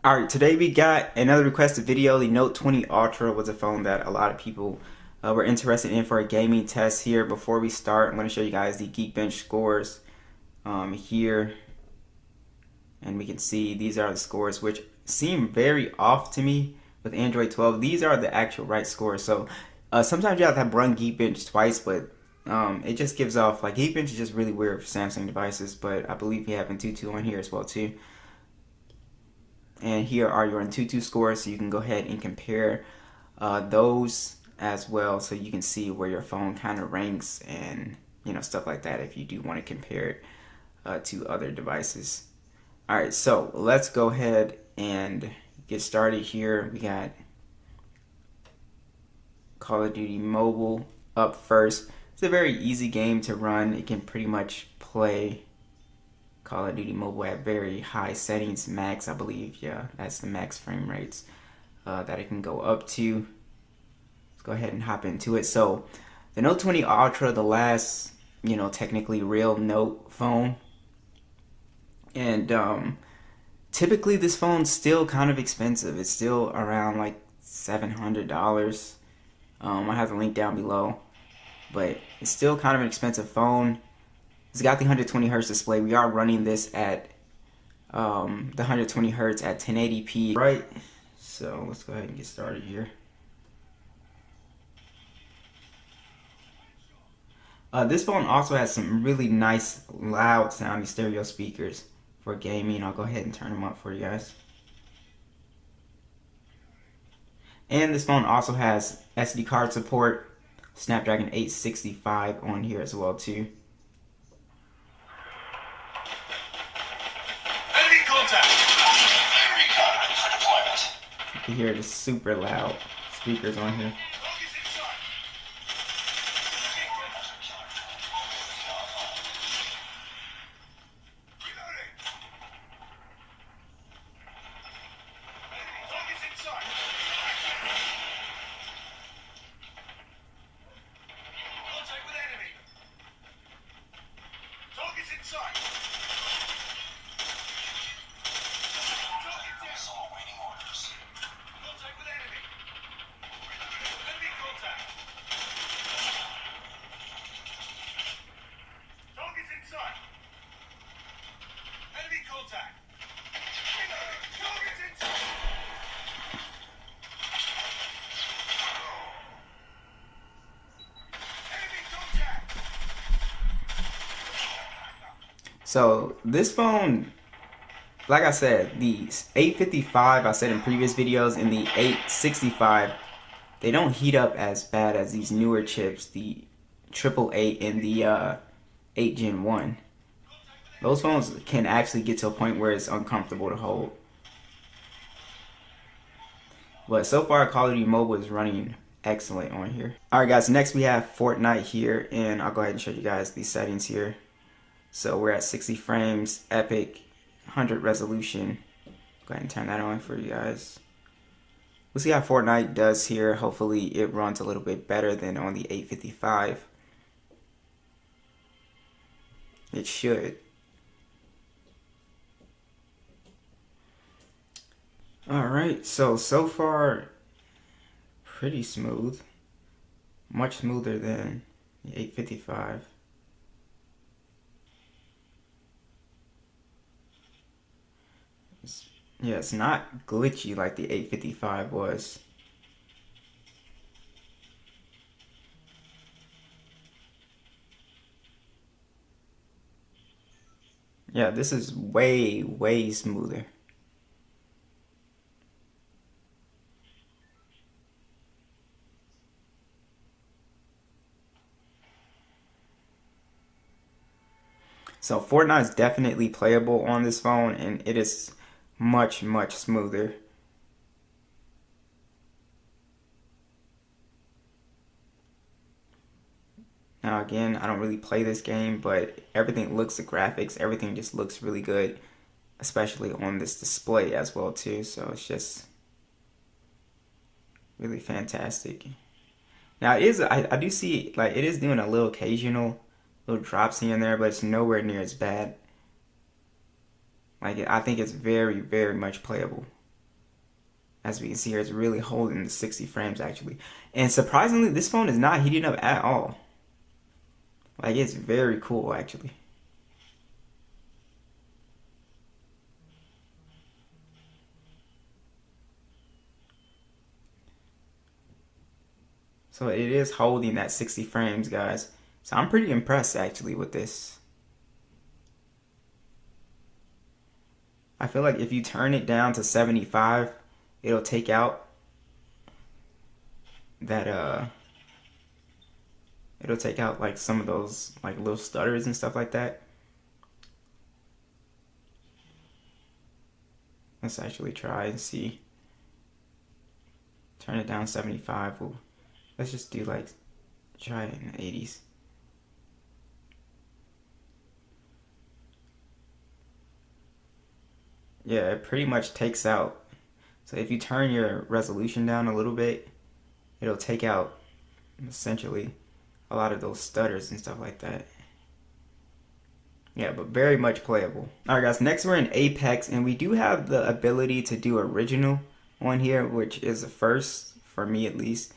Alright, today we got another requested video. The Note 20 Ultra was a phone that a lot of people were interested in for a gaming test here. Before we start, I'm going to show you guys the Geekbench scores here. And we can see these are the scores, which seem very off to me with Android 12. These are the actual right scores. So sometimes you have to run Geekbench twice, but it just gives off, like, Geekbench is just really weird for Samsung devices, but I believe we have Antutu on here as well too. And here are your Antutu scores, so you can go ahead and compare those as well, so you can see where your phone kind of ranks and stuff like that if you do want to compare it to other devices. Alright, so let's go ahead and get started here. We got Call of Duty Mobile up first. It's a very easy game to run. It can pretty much play Call of Duty Mobile at very high settings, max, I believe. Yeah, that's the max frame rates that it can go up to. Let's go ahead and hop into it. So the Note 20 Ultra, the last, technically real Note phone. And typically this phone's still kind of expensive. It's still around like $700. I have the link down below. But it's still kind of an expensive phone. It's got the 120 Hz display. We are running this at the 120 Hz at 1080p. Right, so let's go ahead and get started here. This phone also has some really nice, loud sounding stereo speakers for gaming. I'll go ahead and turn them up for you guys. And this phone also has SD card support, Snapdragon 865 on here as well too. You can hear the super loud speakers on here. So this phone, like I said, the 855, I said in previous videos, and the 865, they don't heat up as bad as these newer chips, the 888 and the 8 Gen 1. Those phones can actually get to a point where it's uncomfortable to hold. But so far, Call of Duty Mobile is running excellent on here. Alright guys, next we have Fortnite here, and I'll go ahead and show you guys these settings here. So we're at 60 frames, epic, 100 resolution. Go ahead and turn that on for you guys. We'll see how Fortnite does here. Hopefully it runs a little bit better than on the 855. It should. Alright, so far, pretty smooth. Much smoother than the 855. Yeah, it's not glitchy like the 855 was. Yeah, this is way, way smoother. So Fortnite is definitely playable on this phone, and it is much, much smoother. Now again, I don't really play this game, but everything looks, the graphics, everything just looks really good, especially on this display as well too. So it's just really fantastic. Now it is, I do see, like, it is doing a little occasional little drops here and there, but it's nowhere near as bad. Like, I think it's very, very much playable. as we can see here, it's really holding the 60 frames actually. And surprisingly, this phone is not heating up at all. Like, it's very cool actually. So it is holding that 60 frames, guys. So I'm pretty impressed actually with this. I feel like if you turn it down to 75, it'll take out that it'll take out like some of those like little stutters and stuff like that. Let's actually try and see. Turn it down 75. Let's just do like, try it in the 80s. Yeah, it pretty much takes out. So if you turn your resolution down a little bit, it'll take out essentially a lot of those stutters and stuff like that. Yeah, but very much playable. Alright guys, next we're in Apex, and we do have the ability to do original on here, which is a first, for me at least.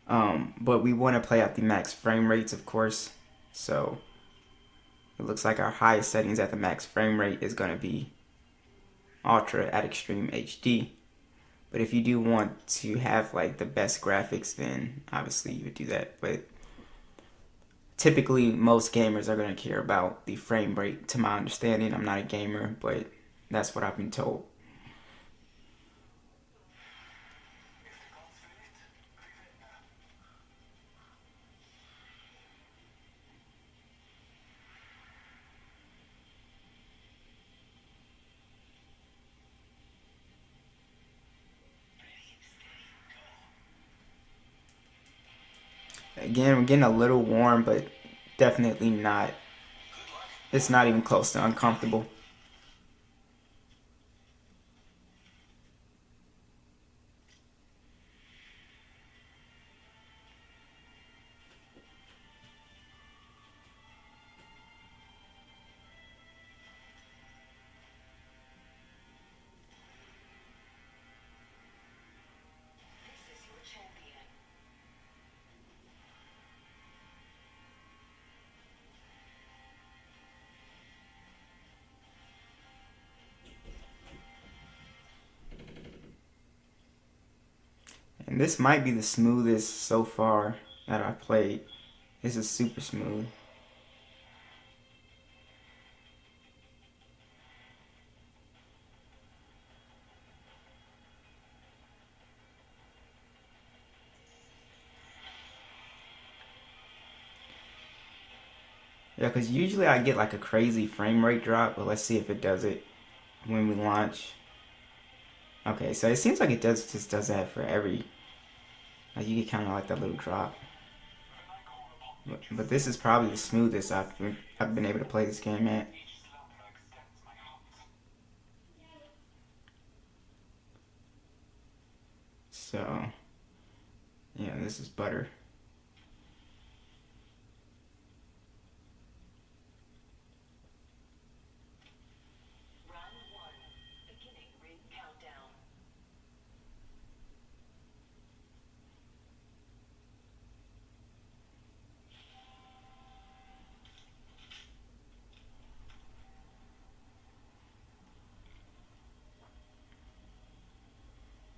But we want to play at the max frame rates, of course. So it looks like our highest settings at the max frame rate is going to be Ultra at Extreme HD. But if you do want to have like the best graphics, then obviously you would do that. But typically most gamers are going to care about the frame rate, to my understanding. I'm not a gamer, but that's what I've been told. Again, we're getting a little warm, but definitely not. It's not even close to uncomfortable. And this might be the smoothest so far that I've played. This is super smooth. Yeah, because usually I get like a crazy frame rate drop, but let's see if it does it when we launch. Okay, so it seems like it just does that for every, like you get kind of like that little drop. But this is probably the smoothest I've been able to play this game at. So, yeah, this is butter.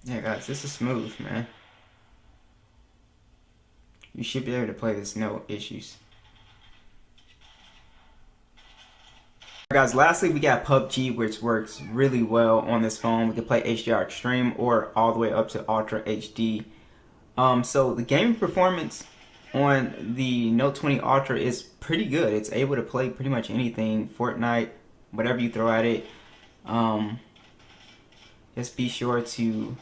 Yeah, guys, this is smooth, man. You should be able to play this no issues. Guys, lastly we got PUBG, which works really well on this phone. We can play HDR Extreme or all the way up to Ultra HD. So the gaming performance on the Note 20 Ultra is pretty good. It's able to play pretty much anything, Fortnite, whatever you throw at it. Just be sure to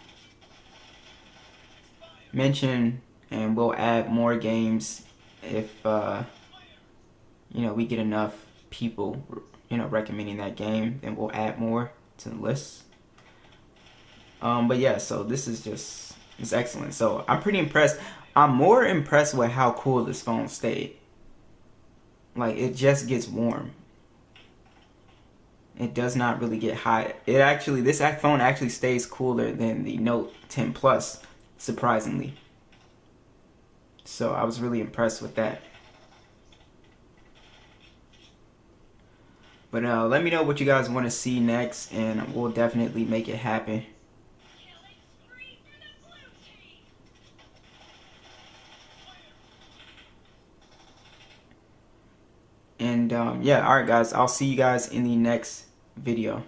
mention, and we'll add more games if you know, we get enough people, you know, recommending that game, then we'll add more to the list. But yeah, so this is just, it's excellent. So I'm pretty impressed. I'm more impressed with how cool this phone stayed. Like, it just gets warm. It does not really get hot. This phone actually stays cooler than the Note 10 Plus, surprisingly. So I was really impressed with that. But let me know what you guys want to see next, and we'll definitely make it happen. And yeah, alright guys, I'll see you guys in the next video.